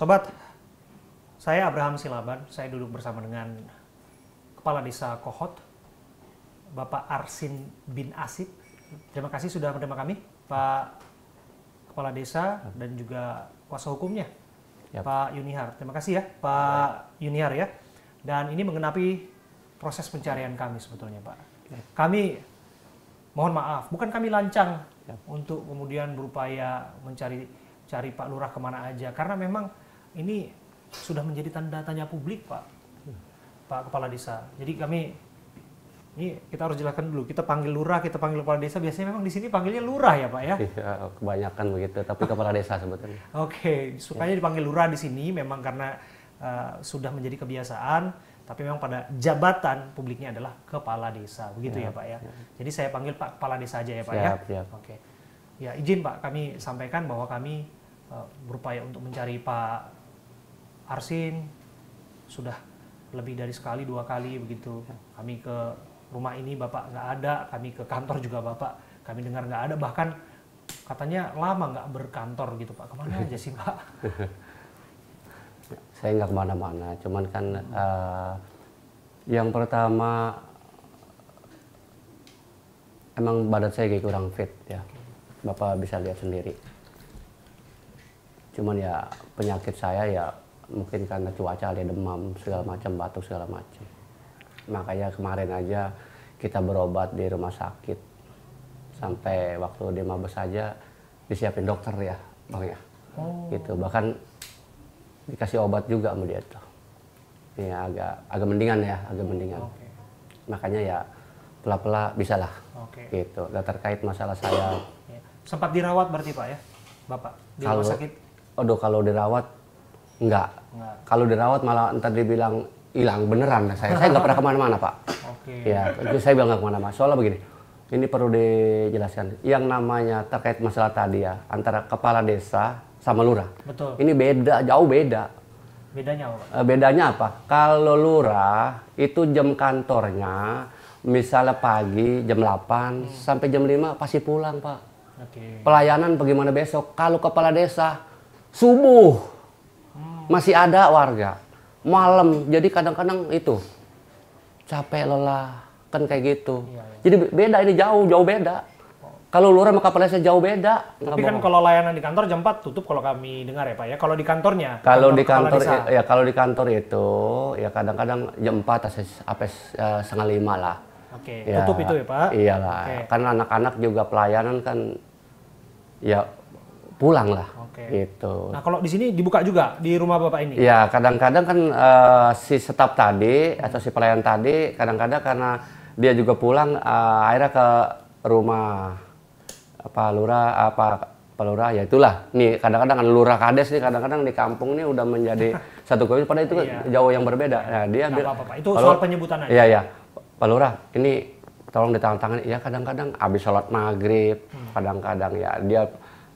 Sobat, saya Abraham Silaban, saya duduk bersama dengan Kepala Desa Kohot, Bapak Arsin bin Asip. Terima kasih sudah menerima kami, Pak Kepala Desa dan juga kuasa hukumnya, Pak Yunihar. Terima kasih ya, Pak Yunihar ya. Dan ini mengenapi proses pencarian kami sebetulnya, Pak. Kami mohon maaf, bukan kami lancang untuk kemudian berupaya mencari Pak Lurah kemana aja, karena memang ini sudah menjadi tanda tanya publik, Pak Kepala Desa. Jadi kami ini kita harus jelaskan dulu. Kita panggil Lurah, kita panggil Kepala Desa. Biasanya memang di sini panggilnya Lurah ya, Pak ya? Iya, kebanyakan begitu. Tapi Kepala Desa sebetulnya. Oke, sukanya dipanggil Lurah di sini memang karena sudah menjadi kebiasaan. Tapi memang pada jabatan publiknya adalah Kepala Desa, begitu ya Pak ya. Jadi saya panggil Pak Kepala Desa aja ya Pak ya. Siap. Oke. Ya izin Pak, kami sampaikan bahwa kami berupaya untuk mencari Pak Arsin sudah lebih dari sekali, 2 kali begitu. Kami ke rumah ini Bapak nggak ada, kami ke kantor juga Bapak kami dengar nggak ada, bahkan katanya lama nggak berkantor gitu Pak. Kemana aja sih Pak? Saya nggak kemana-mana, cuman kan yang pertama emang badan saya kayak kurang fit ya. Bapak bisa lihat sendiri. Cuman ya penyakit saya ya mungkin karena cuaca, ada demam segala macam, batuk segala macam. Makanya kemarin aja kita berobat di rumah sakit sampai waktu di Mabes saja disiapin dokter ya Bang ya. Gitu, bahkan dikasih obat juga sama dia tuh. Ya agak mendingan ya, agak mendingan. Makanya ya pelan-pelan bisa lah. Gitu. Dan terkait masalah saya sempat dirawat berarti Pak ya? Bapak di rumah sakit? Aduh, kalau dirawat enggak. Kalau dirawat malah entar dibilang hilang beneran. Saya nggak pernah kemana-mana Pak. Ya, itu saya bilang nggak kemana-mana. Soalnya begini, ini perlu dijelaskan. Yang namanya terkait masalah tadi ya, antara Kepala Desa sama Lurah. Betul. Ini beda, jauh beda. Bedanya apa? Bedanya apa? Kalau Lurah itu jam kantornya misalnya pagi jam 8 sampai jam 5 pasti pulang Pak. Pelayanan bagaimana besok? Kalau Kepala Desa subuh masih ada warga, malam jadi kadang-kadang itu capek lelah kan kayak gitu. Jadi beda, ini jauh beda. Kalau Lurah sama Kepala Desa jauh beda. Tapi kan kalau layanan di kantor jam 4 tutup kalau kami dengar ya Pak ya. Kalau di kantornya? Kalau di kantor ya, kalau di kantor itu ya kadang-kadang jam 4 sampai setengah 5 lah. Ya, tutup itu ya Pak? Iyalah, karena anak-anak juga pelayanan kan ya pulang lah. Gitu. Nah kalau di sini dibuka juga di rumah Bapak ini? Ya kadang-kadang kan si staf tadi atau si pelayan tadi kadang-kadang karena dia juga pulang akhirnya ke rumah Pak Lurah ya itulah. Nih kadang-kadang kan Lurah Kades nih kadang-kadang di kampung nih udah menjadi satu keluarga, padahal itu jauh yang berbeda. Nah, dia apa-apa. Itu soal penyebutan aja. Iya. Pak Lurah, ini tolong ditangan-tangan. Ya kadang-kadang habis sholat maghrib, kadang-kadang ya dia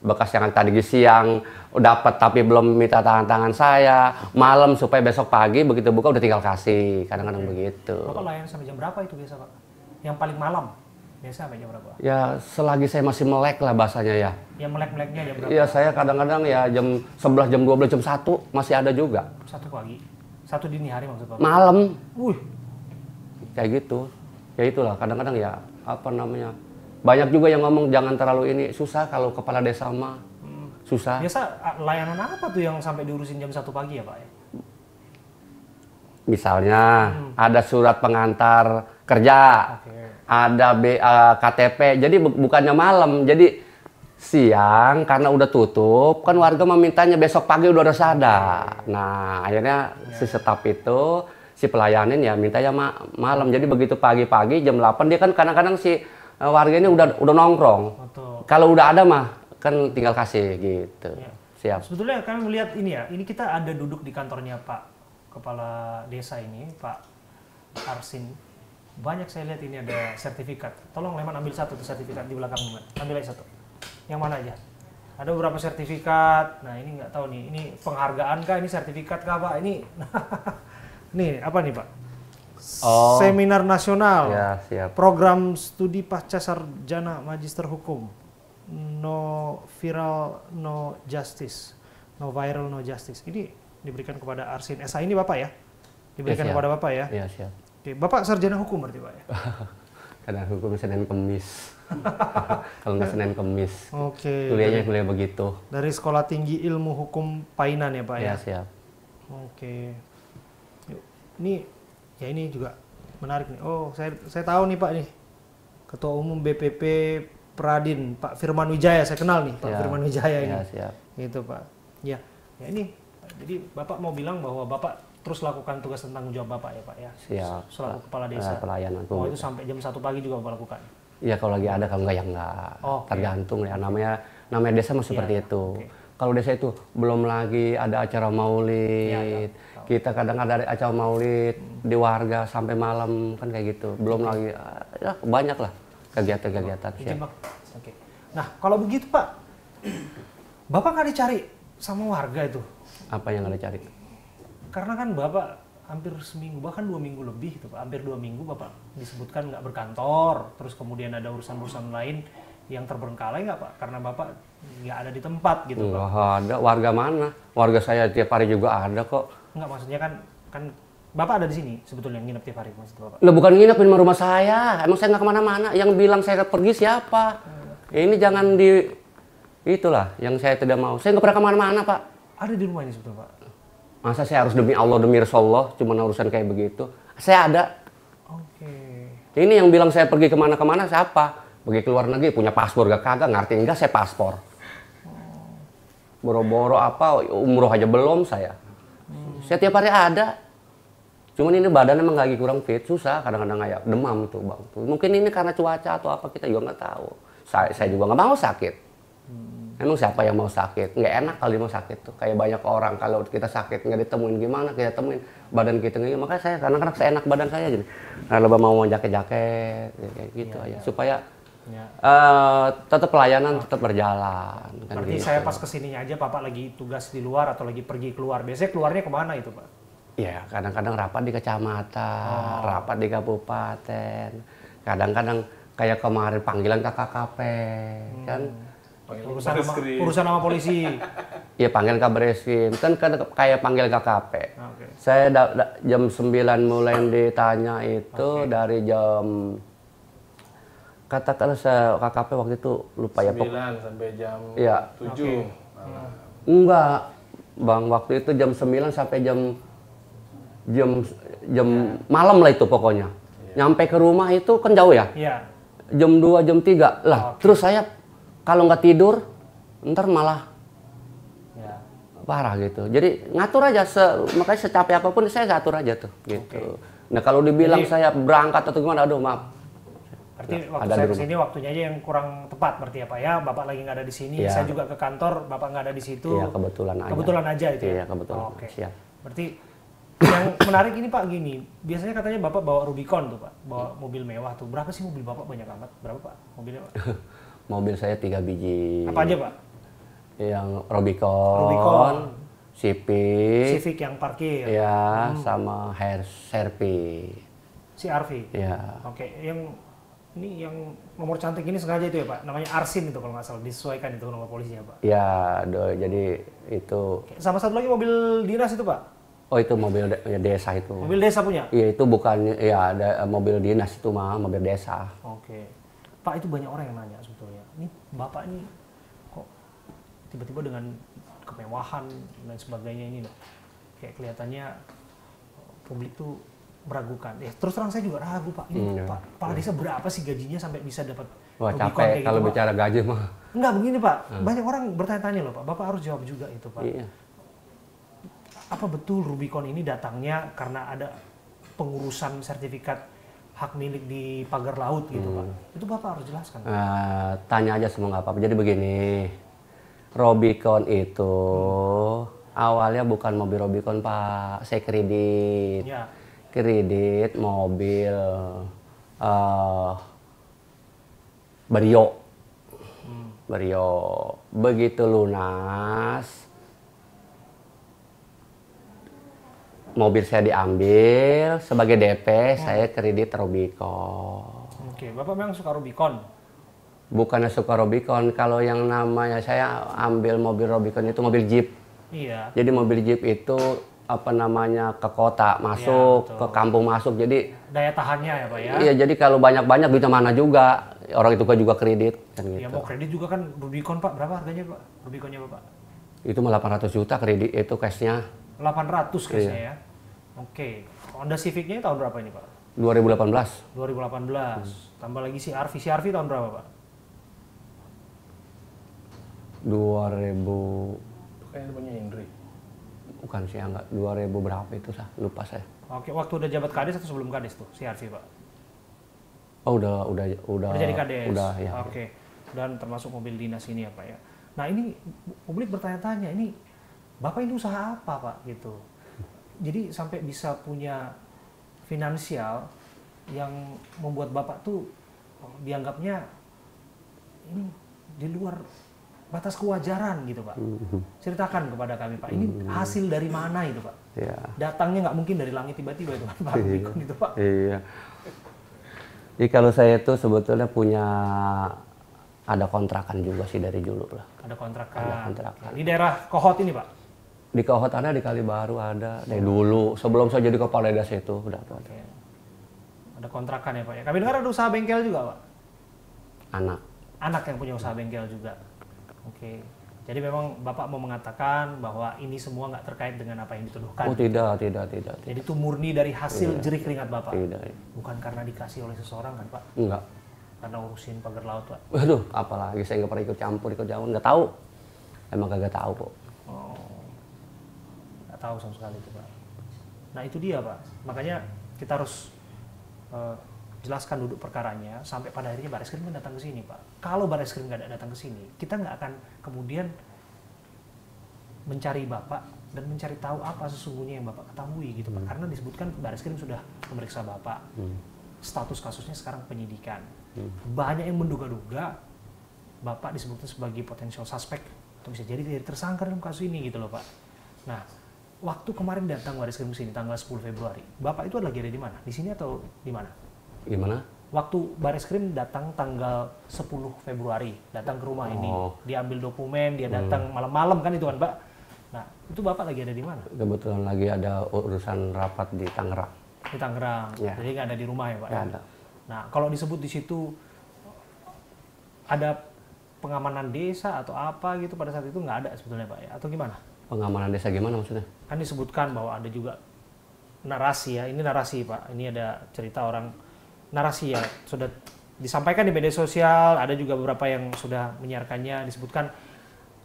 bekas yang tadi siang dapat tapi belum minta tangan saya, malam supaya besok pagi begitu buka udah tinggal kasih, kadang-kadang begitu. Bapak layan sampai jam berapa itu biasa Pak? Yang paling malam? Biasa sampai jam berapa? Ya selagi saya masih melek lah bahasanya ya. Yang melek-meleknya jam berapa? Iya, saya kadang-kadang ya jam 11, jam 12, jam 1 masih ada juga. 1 pagi? 1 dini hari maksud Bapak? Malam. Kayak gitu. Ya itulah, kadang-kadang ya apa namanya. Banyak juga yang ngomong jangan terlalu ini, susah kalau Kepala Desa mah. Susah. Biasa layanan apa tuh yang sampai diurusin jam 1 pagi ya Pak ya? Misalnya ada surat pengantar kerja. Ada KTP, jadi bukannya malam, jadi siang karena udah tutup, kan warga memintanya besok pagi udah harus ada. Nah akhirnya si staf itu, si pelayanin ya mintanya malam, jadi begitu pagi-pagi jam 8 dia kan kadang-kadang si warga ini udah nongkrong. Kalau udah ada mah kan tinggal kasih gitu. Siap. Sebetulnya kami melihat ini ya, ini kita ada duduk di kantornya Pak Kepala Desa ini, Pak Arsin. Banyak saya lihat ini ada sertifikat. Tolong Leman ambil satu tuh sertifikat di belakang Leman. Ambil aja satu. Yang mana aja? Ada beberapa sertifikat. Nah ini nggak tahu nih. Ini penghargaan kah? Ini sertifikat kah Pak? Ini nih apa nih Pak? Seminar nasional. Ya, siap. Program studi pasca sarjana magister hukum. No viral, no justice. No viral, no justice. Ini diberikan kepada Arsin SH ini Bapak ya? Diberikan kepada Bapak ya? Iya, siap. Oke, Bapak sarjana hukum berarti Pak ya? Karena hukum Senin Kemis. Kalau nggak Senin Kemis. Oke. Kuliah begitu. Dari Sekolah Tinggi Ilmu Hukum Painan ya Pak ya? Iya, siap. Oke. Yuk, ini juga menarik nih. Oh, saya tahu nih Pak nih. Ketua Umum BPP Pradin, Pak Firman Wijaya. Saya kenal nih Pak Firman Wijaya ini. Iya, siap. Gitu Pak. Ya ini. Jadi Bapak mau bilang bahwa Bapak terus lakukan tugas dan tanggung jawab Bapak ya Pak ya? Siap. Selaku Kepala Desa. Pelayanan Oh, publik. itu sampai jam 1 pagi juga Bapak lakukan? Iya, kalau lagi ada, kalau enggak ya enggak. Oke. Tergantung ya, namanya desa mah seperti itu. Oke. Kalau desa itu belum lagi ada acara maulid, kita kadang ada acara maulid di warga sampai malam kan kayak gitu. Belum lagi, ya banyak lah kegiatan-kegiatan. Izin, Pak. Oke. Nah, kalau begitu Pak, Bapak nggak dicari sama warga itu? Apa yang ada cari? Karena kan Bapak hampir seminggu, bahkan 2 minggu lebih gitu Pak. Hampir 2 minggu Bapak disebutkan nggak berkantor, terus kemudian ada urusan-urusan lain yang terbengkalai nggak Pak? Karena Bapak nggak ada di tempat gitu Pak. Nggak ada, warga mana? Warga saya tiap hari juga ada kok. Nggak, maksudnya kan Bapak ada di sini sebetulnya nginep tiap hari maksud Bapak. Lah bukan nginep di rumah saya, emang saya nggak kemana-mana. Yang bilang saya pergi siapa? Ini jangan itulah yang saya tidak mau. Saya nggak pernah kemana-mana Pak. Ada di rumah ini sebetulnya Pak? Masa saya harus demi Allah, demi Rasulullah, cuma urusan kayak begitu? Saya ada. Oke. Ini yang bilang saya pergi kemana-kemana siapa? Pergi ke luar negeri, punya paspor gak kagak, ngerti enggak saya paspor. Boro-boro apa, umroh aja belum saya. Saya tiap hari ada. Cuman ini badan emang lagi kurang fit, susah kadang-kadang kayak demam itu Bang. Mungkin ini karena cuaca atau apa, kita juga nggak tahu. Saya juga nggak mau sakit. Emang siapa yang mau sakit? Nggak enak kali mau sakit tuh. Kayak banyak orang kalau kita sakit nggak ditemuin gimana, kita temuin badan kita nggak. Makanya saya kadang-kadang seenak badan saya jadi. Nah, lebih mau jaket-jaket kayak gitu aja supaya tetap pelayanan tetap berjalan. Kan Berarti gitu. saya pas kesininya aja Bapak lagi tugas di luar atau lagi pergi keluar. Biasanya keluarnya kemana itu Pak? Ya kadang-kadang rapat di kecamatan, rapat di kabupaten. Kadang-kadang kayak kemarin panggilan ke KKP kan. Urusan sama polisi. Iya panggil kabar reskrim kan kayak panggil KKP. Okay. Saya jam 9 mulai ditanya itu dari jam katakanlah saya KKP waktu itu lupa ya 9 sampai jam ya. 7. Okay. Enggak Bang, waktu itu jam 9 sampai jam malam lah itu pokoknya. Nyampe ke rumah itu kan jauh ya? Iya. Jam 2 jam 3 lah. Terus saya kalau nggak tidur, ntar malah parah gitu. Jadi ngatur aja, makanya secapek apapun saya ngatur aja tuh. Gitu. Nah kalau dibilang saya berangkat atau gimana, aduh maaf. Berarti waktu saya kesini waktunya aja yang kurang tepat berarti ya Pak ya. Bapak lagi nggak ada di sini, saya juga ke kantor, Bapak nggak ada di situ. Iya kebetulan aja. Kebetulan aja itu ya? Iya kebetulan. Oke. Siap. Berarti yang menarik ini Pak gini, biasanya katanya Bapak bawa Rubicon tuh Pak, bawa mobil mewah tuh. Berapa sih mobil Bapak banyak amat? Berapa Pak mobilnya Pak? Mobil saya 3 biji. Apa aja Pak? Yang Rubicon, Civic yang parkir. Ya, sama Serpi. CR-V. Ya. Oke, yang nomor cantik ini sengaja itu ya Pak, namanya Arsin itu kalau nggak salah, disesuaikan itu nomor polisinya Pak. Ya, jadi itu. Sama satu lagi mobil dinas itu Pak? Oh itu mobil desa itu. Mobil desa punya? Iya itu bukan, ya ada mobil dinas itu mah, mobil desa. Oke. Pak itu banyak orang yang nanya sebetulnya, ini Bapak ini kok tiba-tiba dengan kemewahan dan sebagainya ini, kayak kelihatannya publik tuh meragukan. Terus terang saya juga ragu Pak, ini Pak kepala desa berapa sih gajinya sampai bisa dapat Wah Rubicon capek kalau gitu, bicara gaji mah. Enggak begini Pak, banyak orang bertanya-tanya loh Pak, Bapak harus jawab juga itu Pak. Iya. Apa betul Rubicon ini datangnya karena ada pengurusan sertifikat hak milik di pagar laut gitu Pak? Itu Bapak harus jelaskan. Tanya aja semua nggak apa-apa. Jadi begini, Rubicon itu awalnya bukan mobil Rubicon Pak, saya kredit. Ya. Kredit mobil Vario. Vario. Begitu lunas, mobil saya diambil sebagai DP, saya kredit Rubicon. Oke, Bapak memang suka Rubicon? Bukannya suka Rubicon, kalau yang namanya saya ambil mobil Rubicon itu mobil Jeep. Iya. Jadi mobil Jeep itu apa namanya ke kota masuk, betul. ke kampung masuk. Jadi Daya tahannya ya Pak ya. iya, jadi kalau banyak-banyak duitnya mana juga. Orang itu kan juga kredit kan Ya gitu. mau kredit juga kan Rubicon Pak, berapa harganya Pak? Rubiconnya Bapak? Itu mah 800 juta kredit itu cashnya 800 kayaknya ya. Oke. Honda Civic-nya tahun berapa ini Pak? 2018. 2018. Tambah lagi CR-V. CR-V tahun berapa Pak? 2000 Kayaknya punya Indri. bukan sih enggak 2000 berapa itu sah lupa saya. Oke, waktu udah jabat Kades atau sebelum Kades tuh CR-V Pak? Oh udah Udah jadi Kades. udah ya. Oke. Dan termasuk mobil dinas ini ya Pak ya. Nah ini publik bertanya-tanya, ini Bapak ini usaha apa Pak gitu? Jadi sampai bisa punya finansial yang membuat Bapak tuh dianggapnya ini di luar batas kewajaran gitu Pak. Ceritakan kepada kami Pak, ini hasil dari mana itu Pak? Iya. Datangnya nggak mungkin dari langit tiba-tiba itu Pak Rubicon itu Pak. Iya. Jadi kalau saya itu sebetulnya punya ada kontrakan juga sih dari dulu lah. Ada kontrakan. Ada kontrakan. Di daerah Kohot ini Pak? Di Kohot ada, di Kalibaru ada. Dari dulu sebelum saya jadi kepala desa itu udah tuh ada. Oke. Ada kontrakan ya Pak ya. Kami dengar ada usaha bengkel juga Pak. Anak. Anak yang punya usaha bengkel juga. Oke. Jadi memang Bapak mau mengatakan bahwa ini semua nggak terkait dengan apa yang dituduhkan. Oh tidak. Jadi itu murni dari hasil jerih keringat Bapak. Tidak. Bukan karena dikasih oleh seseorang kan Pak? Enggak. Karena urusin pagar laut Pak. Waduh, apalagi saya nggak pernah ikut campur, nggak tahu. Emang kagak tahu kok. Oh. Nggak tahu sama sekali itu Pak. Nah itu dia Pak. Makanya kita harus jelaskan duduk perkaranya sampai pada akhirnya Barreskrim datang ke sini Pak. Kalau Barreskrim nggak datang ke sini, kita nggak akan kemudian mencari Bapak dan mencari tahu apa sesungguhnya yang Bapak ketahui gitu Pak. Karena disebutkan Barreskrim sudah memeriksa Bapak. Status kasusnya sekarang penyidikan. Banyak yang menduga-duga Bapak disebutkan sebagai potensial suspek atau bisa jadi tersangka dalam kasus ini gitu loh Pak. Nah, waktu kemarin datang Barreskrim ke sini tanggal 10 Februari, Bapak itu lagi ada di mana? Di sini atau di mana? Gimana? Waktu Barreskrim datang tanggal 10 Februari, datang ke rumah ini, diambil dokumen, dia datang malam-malam kan itu kan Pak. Nah, itu Bapak lagi ada di mana? Kebetulan lagi ada urusan rapat di Tangerang. Di Tangerang, Ya. jadi nggak ada di rumah ya Pak? Ya, ada. Nah, kalau disebut di situ ada pengamanan desa atau apa gitu pada saat itu nggak ada sebetulnya Pak ya? Atau gimana? Pengamanan desa gimana maksudnya? Kan disebutkan bahwa ada juga narasi ya, ini narasi Pak, ini ada cerita orang narasi ya, sudah disampaikan di media sosial, ada juga beberapa yang sudah menyiarkannya, disebutkan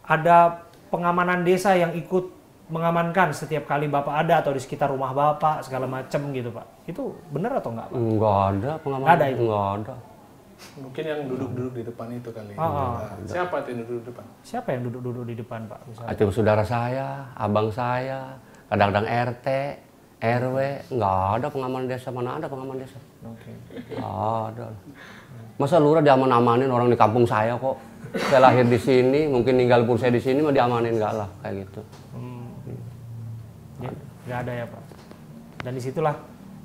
ada pengamanan desa yang ikut mengamankan setiap kali Bapak ada atau di sekitar rumah Bapak segala macam gitu Pak. Itu benar atau enggak Pak? Enggak ada pengamanan. Nggak ada itu? Enggak ada. Mungkin yang duduk-duduk di depan itu kali. Oh. Nah, siapa itu yang duduk di depan? Siapa yang duduk-duduk di depan Pak? Misalnya? Itu saudara saya, abang saya, kadang-kadang RT, RW, enggak ada pengamanan desa, mana ada pengamanan desa. Oke. Nggak ada. Masa lurah diaman-amanin orang di kampung saya kok. Saya lahir di sini, mungkin tinggal pun saya di sini mah diamanin enggak lah kayak gitu. Ya, nggak ada ya Pak. Dan disitulah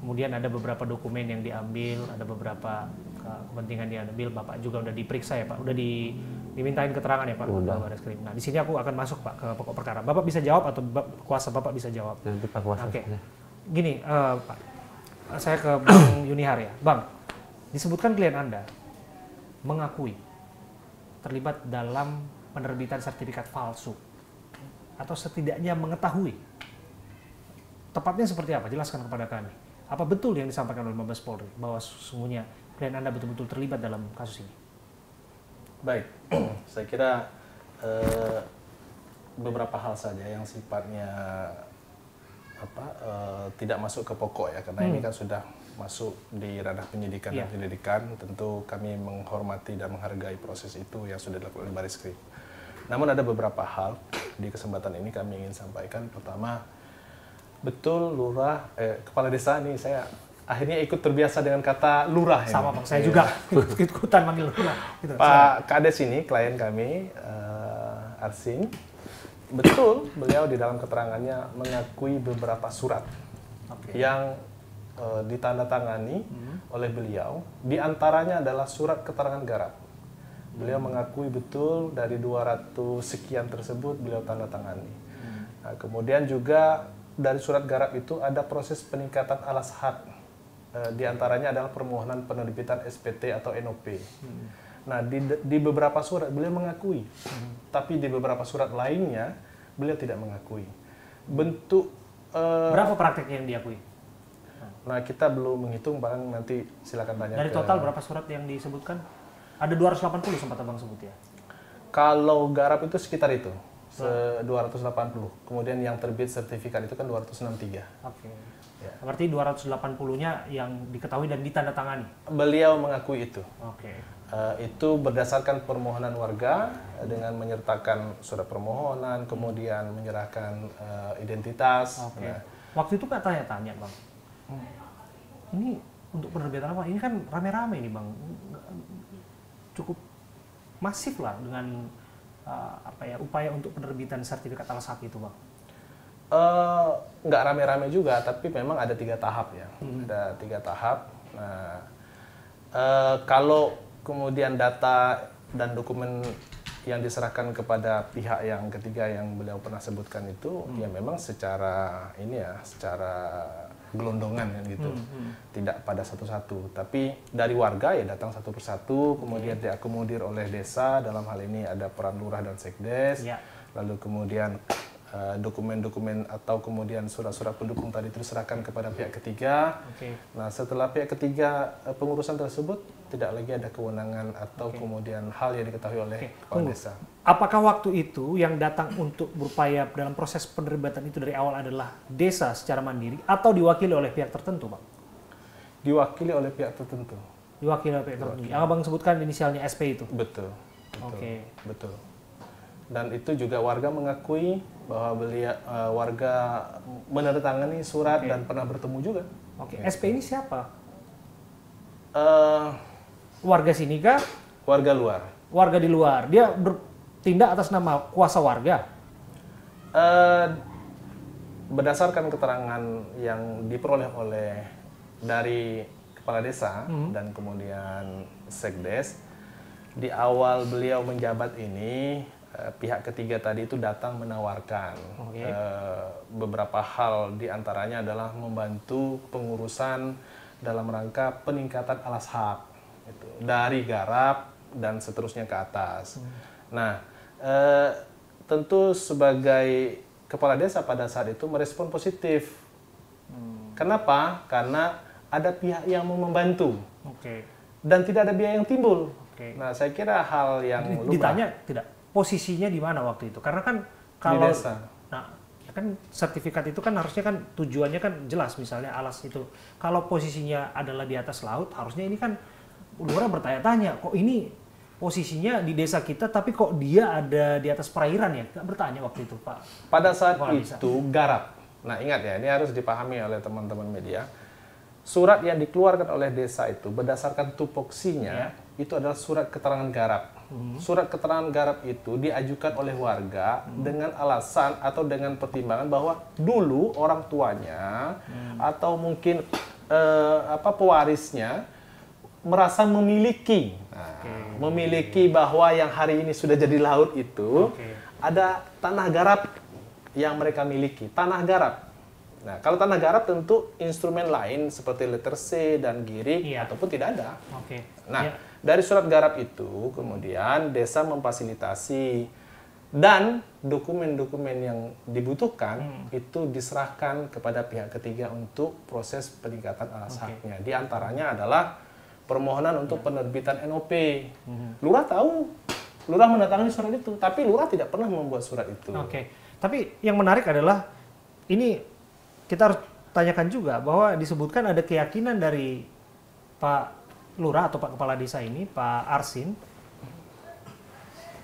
kemudian ada beberapa dokumen yang diambil, ada beberapa kepentingan yang diambil. Bapak juga udah diperiksa ya Pak, udah dimintain keterangan ya Pak. Udah. Barreskrim. Nah di sini aku akan masuk Pak ke pokok perkara. Bapak bisa jawab atau kuasa Bapak bisa jawab? Nanti Pak Kuasa. Oke. Gini Pak, saya ke Bang Yunihar ya. Bang, disebutkan klien Anda mengakui terlibat dalam penerbitan sertifikat palsu atau setidaknya mengetahui. Tepatnya seperti apa? Jelaskan kepada kami. Apa betul yang disampaikan oleh Mabes Polri bahwa sesungguhnya klien Anda betul-betul terlibat dalam kasus ini? Baik, saya kira beberapa hal saja yang sifatnya tidak masuk ke pokok ya, karena ini kan sudah masuk di ranah penyidikan dan penyelidikan. Tentu kami menghormati dan menghargai proses itu yang sudah dilakukan oleh Barreskrim. Namun ada beberapa hal di kesempatan ini kami ingin sampaikan. Pertama, betul lurah, kepala desa nih saya akhirnya ikut terbiasa dengan kata lurah. Sama ya. Bang, saya juga ikutan manggil lurah. Gitu. Pak Kades ini klien kami, Arsin, betul beliau di dalam keterangannya mengakui beberapa surat yang ditandatangani oleh beliau. Di antaranya adalah surat keterangan garap. Beliau mengakui betul dari 200 sekian tersebut beliau tanda tangani. Nah, kemudian juga dari surat garap itu ada proses peningkatan alas hak. Di antaranya adalah permohonan penerbitan SPT atau NOP. Nah, di beberapa surat beliau mengakui, tapi di beberapa surat lainnya beliau tidak mengakui. Bentuk berapa praktek yang diakui? Nah, kita belum menghitung, bahkan nanti silakan tanya. Dari total berapa surat yang disebutkan? Ada 280 sempat Abang sebut ya? Kalau garap itu sekitar itu, 280. Kemudian yang terbit sertifikat itu kan 263. Oke. Ya. Berarti 280-nya yang diketahui dan ditandatangani? Beliau mengakui itu. Oke. Itu berdasarkan permohonan warga dengan menyertakan surat permohonan, kemudian menyerahkan identitas. Oke. Nah, Waktu itu Kak tanya-tanya Bang, ini untuk penerbitan apa? Ini kan rame-rame ini Bang, cukup masif lah dengan upaya untuk penerbitan sertifikat alas hak itu Bang. nggak rame-rame juga, tapi memang ada 3 tahap ya. Ada 3 tahap. Nah, kalau kemudian data dan dokumen yang diserahkan kepada pihak yang ketiga yang beliau pernah sebutkan itu, ya memang secara gelondongan kan gitu, tidak pada satu-satu. Tapi dari warga ya datang satu persatu, kemudian diakomodir oleh desa, dalam hal ini ada peran lurah dan sekdes, lalu kemudian dokumen-dokumen atau kemudian surat-surat pendukung tadi itu diserahkan kepada pihak ketiga. Nah, setelah pihak ketiga pengurusan tersebut tidak lagi ada kewenangan atau kemudian hal yang diketahui oleh kepala desa. Apakah waktu itu yang datang untuk berupaya dalam proses penerbitan itu dari awal adalah desa secara mandiri atau diwakili oleh pihak tertentu, Bang? Diwakili oleh pihak tertentu. Diwakili oleh pihak tertentu. Yang Abang sebutkan inisialnya SP itu? Betul. Betul. Dan itu juga warga mengakui bahwa warga menandatangani surat dan pernah bertemu juga. SP ini siapa? Warga sini kah? Warga luar. Warga di luar. Dia bertindak atas nama kuasa warga? Berdasarkan keterangan yang diperoleh dari kepala desa dan kemudian sekdes, di awal beliau menjabat ini, pihak ketiga tadi itu datang menawarkan beberapa hal, diantaranya adalah membantu pengurusan dalam rangka peningkatan alas hak itu, dari garap dan seterusnya ke atas. Nah, tentu sebagai kepala desa pada saat itu merespon positif. Kenapa? Karena ada pihak yang mau membantu dan tidak ada biaya yang timbul. Nah, saya kira hal yang ditanya tidak posisinya di mana waktu itu, karena kan kalau di desa. Nah, kan sertifikat itu kan harusnya kan tujuannya kan jelas, misalnya alas itu kalau posisinya adalah di atas laut, harusnya ini kan lurah bertanya-tanya, kok ini posisinya di desa kita tapi kok dia ada di atas perairan ya? Nggak bertanya waktu itu, Pak? Pada saat itu garap. Nah, ingat ya, ini harus dipahami oleh teman-teman media. Surat yang dikeluarkan oleh desa itu berdasarkan tupoksinya itu adalah surat keterangan garap. Surat keterangan garap itu diajukan oleh warga dengan alasan atau dengan pertimbangan bahwa dulu orang tuanya atau mungkin pewarisnya merasa memiliki, memiliki bahwa yang hari ini sudah jadi laut itu ada tanah garap yang mereka miliki, tanah garap. Nah, kalau tanah garap tentu instrumen lain seperti letter C dan girik ataupun tidak ada. Nah, dari surat garap itu kemudian desa memfasilitasi dan dokumen-dokumen yang dibutuhkan itu diserahkan kepada pihak ketiga untuk proses peningkatan alas haknya. Di antaranya adalah permohonan untuk penerbitan NOP. Lurah tahu, lurah menandatangani surat itu, tapi lurah tidak pernah membuat surat itu. Tapi yang menarik adalah ini kita harus tanyakan juga bahwa disebutkan ada keyakinan dari Pak Lurah atau Pak Kepala Desa ini, Pak Arsin,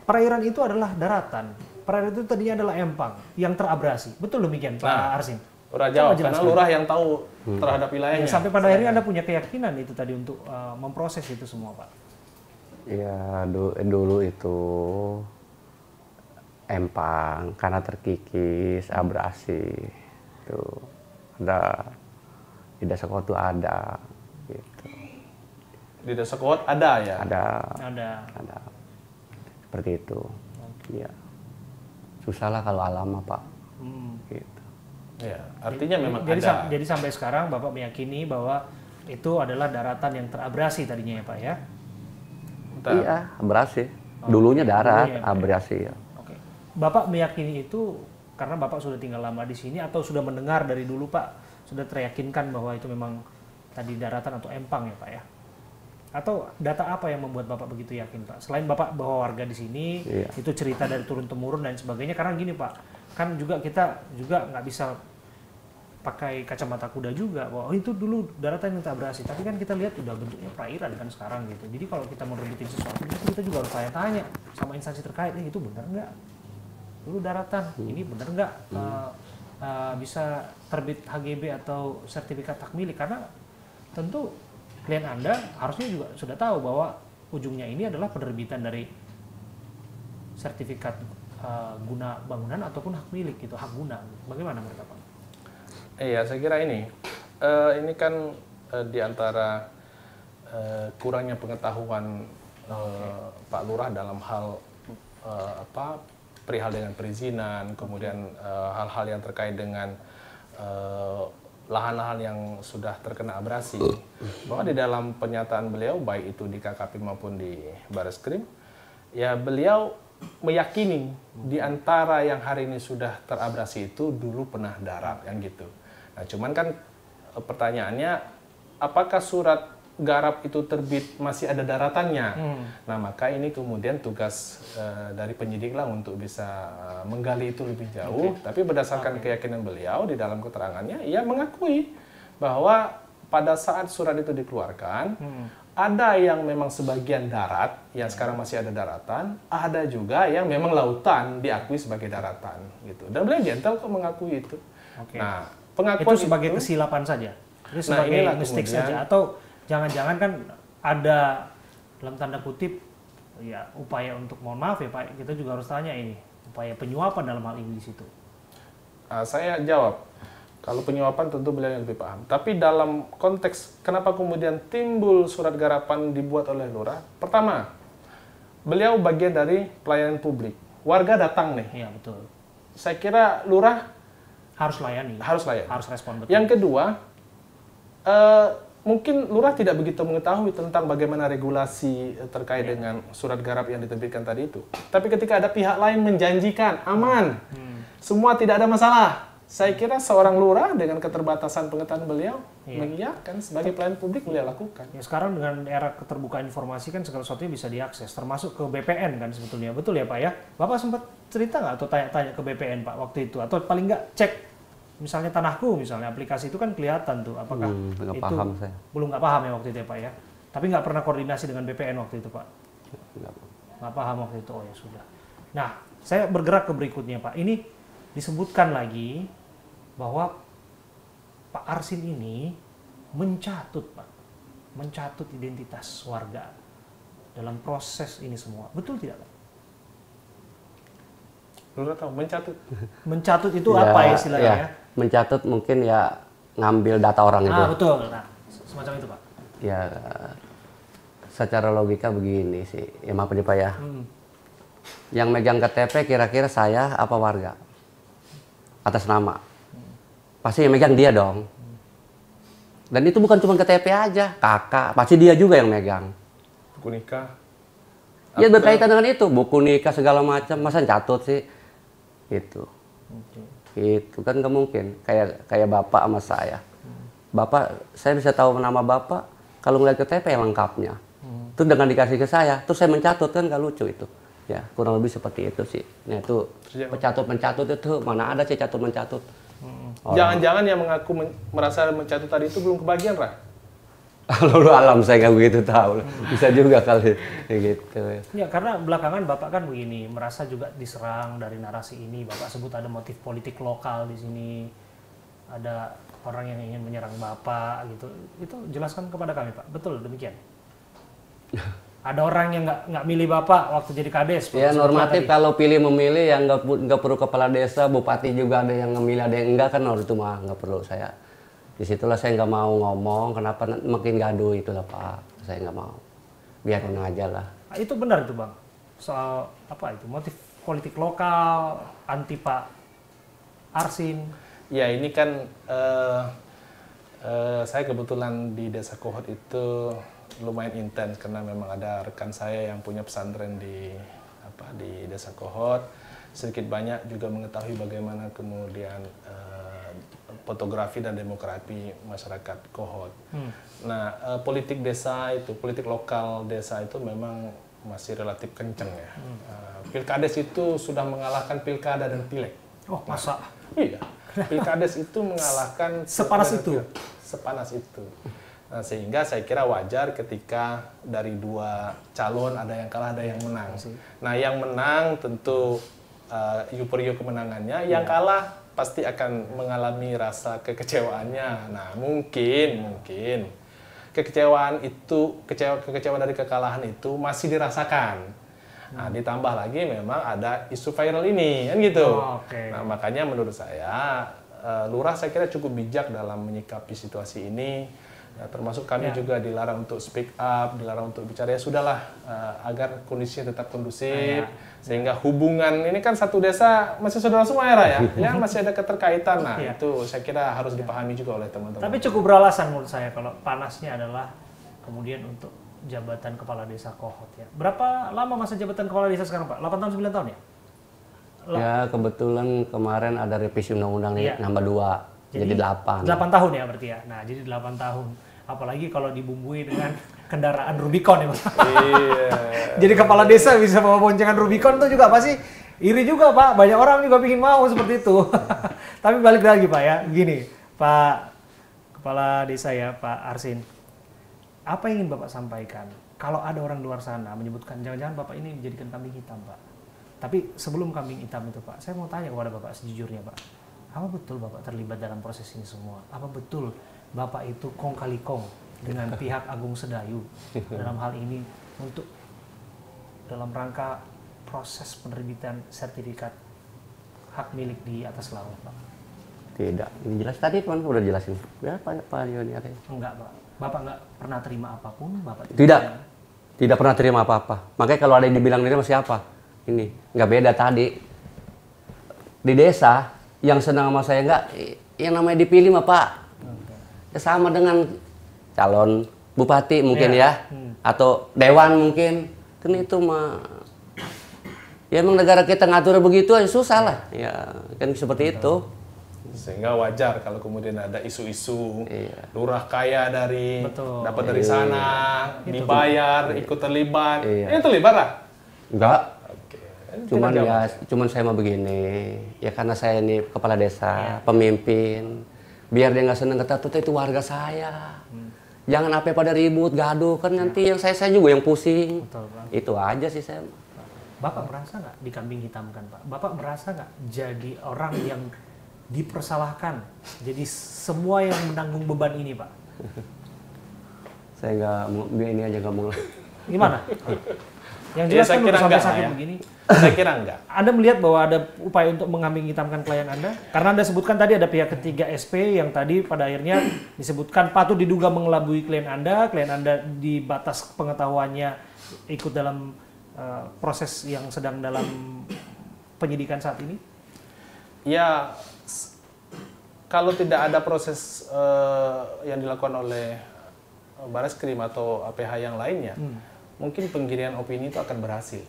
perairan itu adalah daratan. Perairan itu tadinya adalah empang yang terabrasi. Betul demikian, Pak Arsin? Lurah jawab, karena lurah yang tahu terhadap wilayahnya. Sampai pada akhirnya Anda punya keyakinan itu tadi untuk memproses itu semua, Pak? Ya, dulu itu empang karena terkikis, abrasi. Itu ada di desa Kohot itu ada gitu. Di desa Kohot ada ya? Ada. Seperti itu. Iya. Susah lah kalau alam, Pak. Gitu. Ya, artinya memang jadi, ada. Jadi sampai sekarang Bapak meyakini bahwa itu adalah daratan yang terabrasi tadinya ya Pak ya? Bentar. Iya, abrasi. Dulunya darat, dulunya ya, Pak, abrasi ya. Oke. Bapak meyakini itu karena Bapak sudah tinggal lama di sini atau sudah mendengar dari dulu Pak, sudah teryakinkan bahwa itu memang tadi daratan atau empang ya Pak ya? Atau data apa yang membuat Bapak begitu yakin Pak? Selain Bapak bahwa warga di sini, Iya. itu cerita dari turun-temurun dan sebagainya. Karena gini Pak, kan juga kita juga nggak bisa pakai kacamata kuda juga. Bahwa itu dulu daratan yang tak abrasi. Tapi kan kita lihat udah bentuknya perairan kan sekarang gitu. Jadi kalau kita mau rebutin sesuatu, kita juga harus tanya-tanya sama instansi terkait. Itu benar nggak? Dulu daratan, ini benar nggak bisa terbit HGB atau sertifikat hak milik? Karena tentu klien Anda harusnya juga sudah tahu bahwa ujungnya ini adalah penerbitan dari sertifikat guna bangunan ataupun hak milik gitu, hak guna. Bagaimana menurut Bapak? Iya, saya kira ini kan di antara kurangnya pengetahuan Pak Lurah dalam hal perihal dengan perizinan, kemudian hal-hal yang terkait dengan lahan-lahan yang sudah terkena abrasi, bahwa di dalam pernyataan beliau baik itu di KKP maupun di Bareskrim, ya beliau meyakini di antara yang hari ini sudah terabrasi itu dulu pernah darat, yang gitu. Nah, cuman kan pertanyaannya, apakah surat garap itu terbit masih ada daratannya? Nah, maka ini kemudian tugas dari penyidik lah untuk bisa menggali itu lebih jauh. Tapi berdasarkan keyakinan beliau di dalam keterangannya, ia mengakui bahwa pada saat surat itu dikeluarkan, ada yang memang sebagian darat, yang sekarang masih ada daratan, ada juga yang memang lautan diakui sebagai daratan, gitu. Dan beliau gentle kok mengakui itu. Nah, pengakuan itu sebagai kesilapan saja, itu sebagai mistake saja, atau jangan-jangan kan ada dalam tanda kutip ya upaya untuk, mohon maaf ya Pak, kita juga harus tanya ini upaya penyuapan dalam hal ini di situ. Saya jawab, kalau penyuapan tentu beliau yang lebih paham. Tapi dalam konteks kenapa kemudian timbul surat garapan dibuat oleh Lurah? Pertama, beliau bagian dari pelayanan publik. Warga datang nih. Iya betul. Saya kira Lurah harus layani. Harus layani. Harus respon betul. Yang kedua, mungkin Lurah tidak begitu mengetahui tentang bagaimana regulasi terkait dengan surat garap yang diterbitkan tadi itu. Tapi ketika ada pihak lain menjanjikan aman, semua tidak ada masalah, saya kira seorang Lurah dengan keterbatasan pengetahuan beliau mengiyakan sebagai pelayan publik beliau lakukan. Ya, sekarang dengan era keterbukaan informasi kan segala sesuatunya bisa diakses, termasuk ke BPN kan sebetulnya, betul ya Pak ya? Bapak sempat cerita nggak atau tanya-tanya ke BPN Pak waktu itu, atau paling nggak cek misalnya Tanahku, misalnya aplikasi itu kan kelihatan tuh, apakah itu paham saya. Belum nggak paham ya waktu itu ya Pak ya? Tapi nggak pernah koordinasi dengan BPN waktu itu Pak? Nggak paham waktu itu, oh ya sudah. Nah, saya bergerak ke berikutnya Pak. Ini disebutkan lagi bahwa Pak Arsin ini mencatut Pak, mencatut identitas warga dalam proses ini semua, betul tidak Pak? Lurah tahu mencatut. Mencatut itu apa ya istilahnya? Ya? Mencatut mungkin ya ngambil data orang itu. Betul. Nah, semacam itu Pak. Ya, secara logika begini sih, ya maaf nih Pak ya. Yang megang KTP kira-kira saya apa warga? Atas nama. Pasti yang megang dia dong. Dan itu bukan cuma KTP aja, kakak, pasti dia juga yang megang. Buku nikah. Ya berkaitan dengan itu, buku nikah segala macam, masa catut sih? Itu. Itu kan nggak mungkin. Kayak bapak sama saya. Bapak, saya bisa tahu nama bapak kalau ngeliat KTP yang lengkapnya. Itu dengan dikasih ke saya, terus saya mencatut, kan nggak lucu itu. Ya kurang lebih seperti itu sih. Nah itu pencatut itu mana ada sih catut mencatut. Jangan-jangan yang mengaku merasa mencatut tadi itu belum kebagian Rah? Lalu alam saya nggak begitu tahu, bisa juga kali gitu. Ya karena belakangan Bapak kan begini, merasa juga diserang dari narasi ini. Bapak sebut ada motif politik lokal di sini, ada orang yang ingin menyerang Bapak gitu. Itu jelaskan kepada kami Pak, betul demikian? Ada orang yang nggak milih Bapak waktu jadi Kades? Ya normatif kalau pilih memilih yang nggak perlu kepala desa, bupati juga ada yang memilih, ada yang enggak kan, itu mah nggak perlu saya. Disitulah saya nggak mau ngomong, kenapa makin gaduh itulah Pak, saya nggak mau, biarin aja lah. Itu benar itu Bang, soal apa itu, motif politik lokal, anti Pak Arsin? Ya ini kan saya kebetulan di Desa Kohot itu lumayan intens karena memang ada rekan saya yang punya pesantren di Desa Kohot. Sedikit banyak juga mengetahui bagaimana kemudian fotografi dan demografi masyarakat Kohot. Nah, politik desa itu, politik lokal desa itu memang masih relatif kenceng ya. Pilkades itu sudah mengalahkan pilkada dan pileg. Oh, masa? Iya. Pilkades itu mengalahkan sepanas itu. Sepanas itu. Nah, sehingga saya kira wajar ketika dari dua calon ada yang kalah, ada yang menang. Nah, yang menang tentu euforia kemenangannya, yang kalah pasti akan mengalami rasa kekecewaannya. Nah, mungkin kekecewaan dari kekalahan itu masih dirasakan. Nah, ditambah lagi memang ada isu viral ini, kan gitu. Nah, makanya menurut saya, lurah saya kira cukup bijak dalam menyikapi situasi ini. Ya, termasuk kami juga dilarang untuk speak up, dilarang untuk bicara. Ya sudahlah, agar kondisinya tetap kondusif, sehingga hubungan ini kan satu desa masih saudara semua ya, ya masih ada keterkaitan. Nah, itu saya kira harus dipahami juga oleh teman-teman. Tapi cukup beralasan menurut saya kalau panasnya adalah kemudian untuk jabatan kepala desa Kohot ya. Berapa lama masa jabatan kepala desa sekarang, Pak? 8 tahun 9 tahun ya? Ya, kebetulan kemarin ada revisi undang-undang nih, nambah 2, jadi 8. 8 tahun ya berarti ya. Nah, jadi 8 tahun. Apalagi kalau dibumbui dengan kendaraan Rubicon ya, Pak. Iya. Jadi kepala desa bisa bawa boncengan Rubicon itu juga pasti iri juga, Pak. Banyak orang juga ingin mau seperti itu. Tapi balik lagi, Pak ya. Gini, Pak Kepala Desa ya, Pak Arsin. Apa yang ingin Bapak sampaikan? Kalau ada orang luar sana menyebutkan jangan-jangan Bapak ini dijadikan kambing hitam, Pak. Tapi sebelum kambing hitam itu, Pak, saya mau tanya kepada Bapak sejujurnya, Pak. Apa betul Bapak terlibat dalam proses ini semua? Apa betul Bapak itu kong kali kong dengan pihak Agung Sedayu dalam hal ini untuk dalam rangka proses penerbitan sertifikat hak milik di atas laut, Pak? Tidak, ini jelas tadi kan udah jelasin. Ya, Pak Yoni ada. Enggak, Pak. Bapak nggak pernah terima apapun, Bapak tidak pernah terima apa-apa. Makanya kalau ada yang dibilang nerima siapa? Ini nggak beda tadi di desa yang senang sama saya nggak, yang namanya dipilih mah Pak. Ya, sama dengan calon bupati mungkin ya, atau dewan mungkin. Kan itu mah, ya emang negara kita ngatur begitu aja susah lah. Ya kan seperti itu. Sehingga wajar kalau kemudian ada isu-isu lurah kaya dapat dari sana, dibayar, ikut terlibat. Ini terlibat lah? Enggak. Cuman saya mau begini, ya karena saya ini kepala desa, pemimpin, biar dia nggak seneng kata itu warga saya. Jangan apa pada ribut, gaduh, kan nanti yang saya juga yang pusing. Betul, Pak. Itu aja sih saya. Bapak merasa nggak dikambing hitamkan, Pak? Bapak merasa nggak jadi orang yang dipersalahkan, jadi semua yang menanggung beban ini, Pak? Saya nggak mau, ini aja nggak mau. Gimana? Yang jelas kan udah sampai sakit begini. Saya kira enggak. Anda melihat bahwa ada upaya untuk mengambing hitamkan klien Anda? Karena Anda sebutkan tadi ada pihak ketiga SP yang tadi pada akhirnya disebutkan patut diduga mengelabui klien Anda di batas pengetahuannya ikut dalam proses yang sedang dalam penyidikan saat ini? Ya, kalau tidak ada proses yang dilakukan oleh Bareskrim atau APH yang lainnya, mungkin penggiringan opini itu akan berhasil.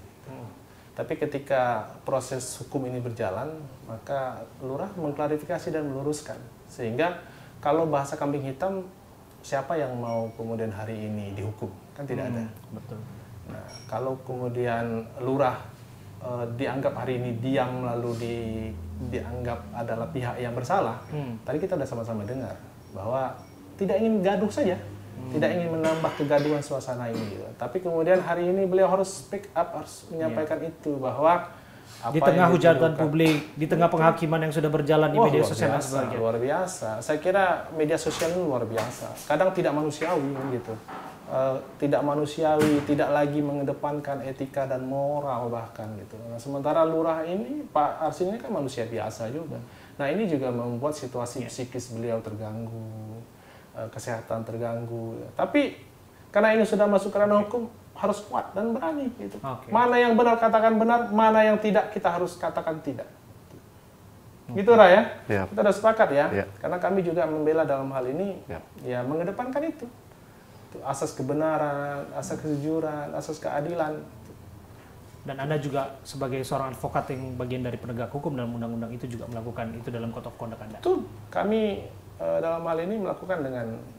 Tapi ketika proses hukum ini berjalan, maka lurah mengklarifikasi dan meluruskan. Sehingga kalau bahasa kambing hitam, siapa yang mau kemudian hari ini dihukum? Kan tidak ada. Betul. Nah, kalau kemudian lurah dianggap hari ini diam lalu dianggap adalah pihak yang bersalah, tadi kita sudah sama-sama dengar bahwa tidak ingin gaduh saja. Tidak ingin menambah kegaduhan suasana ini. Tapi kemudian hari ini beliau harus speak up, harus menyampaikan itu bahwa di tengah hujatan publik, di tengah penghakiman yang sudah berjalan di media sosial dan sebagainya. Luar biasa. Saya kira media sosial ini luar biasa. Kadang tidak manusiawi gitu. Tidak manusiawi, tidak lagi mengedepankan etika dan moral bahkan gitu. Nah, sementara lurah ini, Pak Arsin ini kan manusia biasa juga. Nah, ini juga membuat situasi psikis beliau terganggu. Kesehatan terganggu, tapi karena ini sudah masuk ke ranah hukum harus kuat dan berani gitu. Mana yang benar katakan benar, mana yang tidak kita harus katakan tidak. Gitu Ra ya? Ya. Kita udah sepakat ya? Ya. Karena kami juga membela dalam hal ini, Ya. ya mengedepankan itu. Asas kebenaran, asas kejujuran, asas keadilan. Dan Anda juga sebagai seorang advokat yang bagian dari penegak hukum dalam undang-undang itu juga melakukan itu dalam code of conduct Anda. Itu kami dalam hal ini melakukan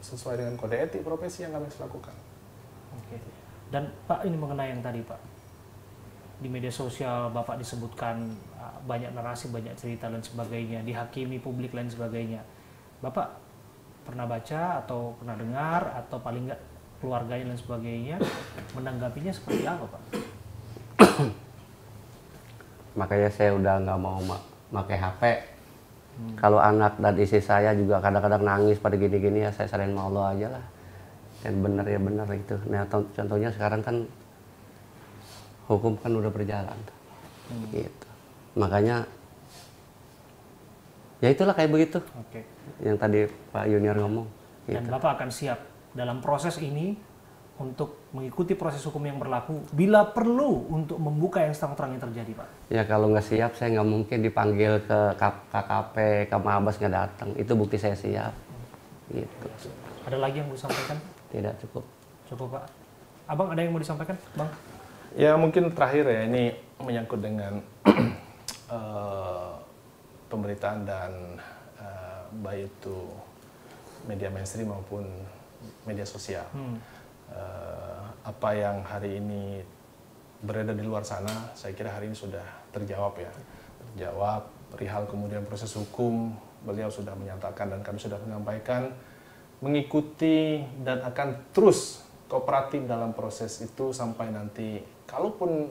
sesuai dengan kode etik profesi yang kami lakukan. Oke. Dan Pak, ini mengenai yang tadi Pak, di media sosial Bapak disebutkan banyak narasi, banyak cerita dan sebagainya, dihakimi publik dan sebagainya. Bapak pernah baca atau pernah dengar atau paling nggak keluarganya dan sebagainya menanggapinya seperti apa Pak? Makanya saya udah nggak mau pakai HP. Kalau anak dan istri saya juga kadang-kadang nangis pada gini-gini, ya saya serahin sama Allah aja lah. Dan benar ya benar gitu. Nah contohnya sekarang kan hukum kan udah berjalan. Gitu. Makanya ya itulah kayak begitu. Oke. Yang tadi Pak Junior ngomong. Dan Gitu. Bapak akan siap dalam proses ini untuk mengikuti proses hukum yang berlaku bila perlu untuk membuka yang terang-terang yang terjadi Pak. Ya kalau nggak siap saya nggak mungkin dipanggil ke KKP, ke Mabes nggak datang. Itu bukti saya siap. Gitu. Ada lagi yang mau disampaikan? Tidak cukup. Cukup Pak. Abang ada yang mau disampaikan Bang? Ya mungkin terakhir ya, ini menyangkut dengan pemberitaan dan baik itu media mainstream maupun media sosial. Apa yang hari ini beredar di luar sana, saya kira hari ini sudah terjawab ya. Terjawab, perihal kemudian proses hukum, beliau sudah menyatakan dan kami sudah menyampaikan, mengikuti dan akan terus kooperatif dalam proses itu sampai nanti, kalaupun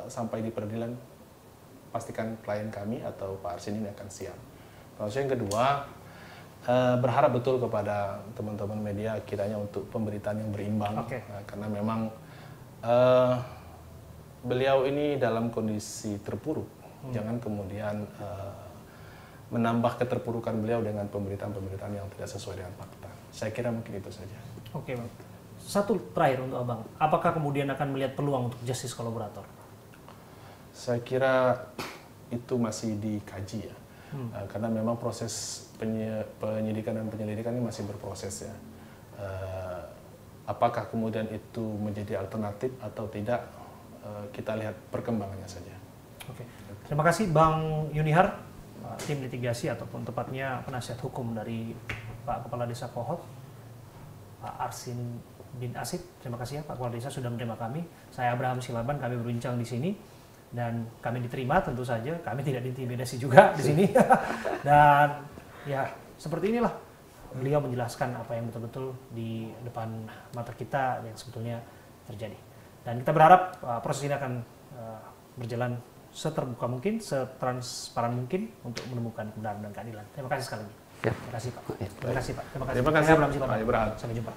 sampai di peradilan, pastikan klien kami atau Pak Arsin ini akan siap. Lalu yang kedua, berharap betul kepada teman-teman media kiranya untuk pemberitaan yang berimbang. Oke. Karena memang beliau ini dalam kondisi terpuruk. Jangan kemudian menambah keterpurukan beliau dengan pemberitaan-pemberitaan yang tidak sesuai dengan fakta. Saya kira mungkin itu saja. Oke Bang. Satu terakhir untuk Abang, apakah kemudian akan melihat peluang untuk justice kolaborator? Saya kira itu masih dikaji ya. Karena memang proses penyidikan dan penyelidikan ini masih berproses ya. Apakah kemudian itu menjadi alternatif atau tidak, kita lihat perkembangannya saja. Oke. Terima kasih Bang Yunihar, tim litigasi ataupun tepatnya penasihat hukum dari Pak Kepala Desa Kohot, Pak Arsin bin Asip. Terima kasih ya Pak Kepala Desa sudah menerima kami. Saya Abraham Silaban, kami berbincang di sini dan kami diterima tentu saja. Kami tidak diintimidasi juga di sini. Dan ya seperti inilah beliau menjelaskan apa yang betul-betul di depan mata kita yang sebetulnya terjadi. Dan kita berharap proses ini akan berjalan seterbuka mungkin, setransparan mungkin untuk menemukan kebenaran dan keadilan. Terima kasih sekali lagi. Ya. Terima kasih Pak. Terima kasih Pak. Terima kasih. Saya Abraham Silaban. Pak Ibrahim. Sampai jumpa.